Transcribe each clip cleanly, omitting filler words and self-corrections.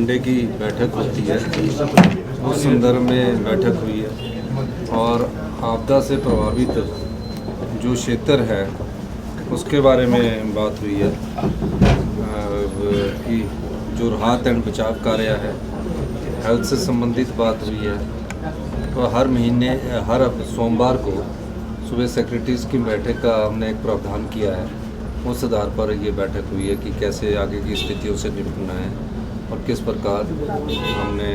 Sunday की बैठक होती है, उस संदर्भ में बैठक हुई है और आपदा से प्रभावित जो क्षेत्र है उसके बारे में बात हुई है कि जो राहत एंड बचाव कार्य है, हेल्थ से संबंधित बात हुई है। तो हर महीने हर सोमवार को सुबह सेक्रेटरीज की बैठक का हमने एक प्रावधान किया है। उस आधार पर ये बैठक हुई है कि कैसे आगे की स्थितियों से निपटना है और किस प्रकार हमने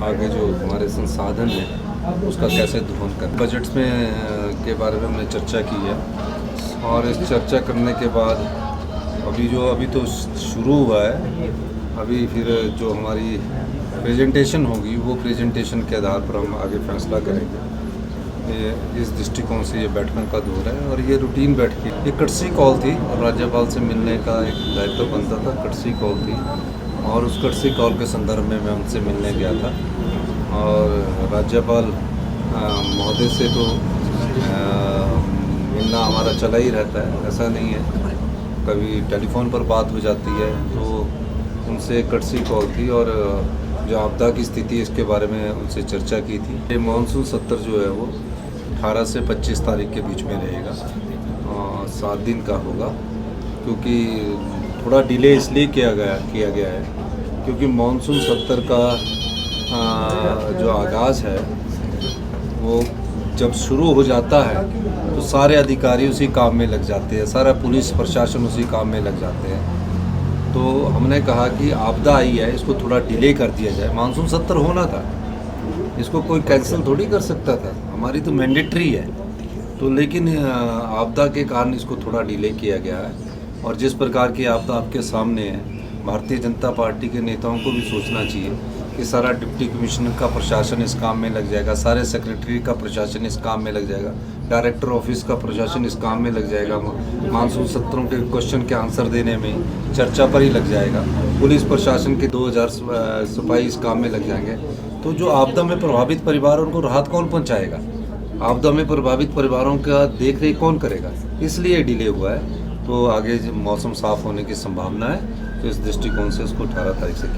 आगे जो हमारे संसाधन हैं उसका कैसे दोहन करना। बजट्स में के बारे में हमने चर्चा की है और इस चर्चा करने के बाद अभी तो शुरू हुआ है, अभी फिर जो हमारी प्रेजेंटेशन होगी वो प्रेजेंटेशन के आधार पर हम आगे फैसला करेंगे। इस दृष्टिकोण से ये बैठकों का दौर है और ये रूटीन बैठक, ये कर्टसी कॉल थी और राज्यपाल से मिलने का एक दायित्व बनता था। कर्टसी कॉल थी और उस कर्टसी कॉल के संदर्भ में मैं उनसे मिलने गया था और राज्यपाल महोदय से तो मिलना हमारा चला ही रहता है, ऐसा नहीं है। कभी टेलीफोन पर बात हो जाती है, तो उनसे कर्टसी कॉल थी और जो आपदा की स्थिति इसके बारे में उनसे चर्चा की थी। ये मानसून सत्र जो है वो 18 से 25 तारीख के बीच में रहेगा, 7 दिन का होगा। क्योंकि थोड़ा डिले इसलिए किया गया है क्योंकि मानसून सत्र का जो आगाज़ है वो जब शुरू हो जाता है तो सारे अधिकारी उसी काम में लग जाते हैं, सारा पुलिस प्रशासन उसी काम में लग जाते हैं। तो हमने कहा कि आपदा आई है, इसको थोड़ा डिले कर दिया जाए। मानसून सत्र होना था, इसको कोई कैंसिल थोड़ी कर सकता था, हमारी तो मैंडेटरी है। तो लेकिन आपदा के कारण इसको थोड़ा डिले किया गया है और जिस प्रकार की आपदा आपके सामने है, भारतीय जनता पार्टी के नेताओं को भी सोचना चाहिए कि सारा डिप्टी कमिश्नर का प्रशासन इस काम में लग जाएगा, सारे सेक्रेटरी का प्रशासन इस काम में लग जाएगा, डायरेक्टर ऑफिस का प्रशासन इस काम में लग जाएगा, मानसून सत्रों के क्वेश्चन के आंसर देने में चर्चा पर ही लग जाएगा, पुलिस प्रशासन के 2000 सिपाही इस काम में लग जाएंगे। तो जो आपदा में प्रभावित परिवार उनको राहत कौन पहुँचाएगा? आपदा में प्रभावित परिवारों का देख रेख कौन करेगा? इसलिए डिले हुआ है। तो आगे मौसम साफ होने की संभावना है, तो इस दृष्टिकोण से उसको 18 तारीख से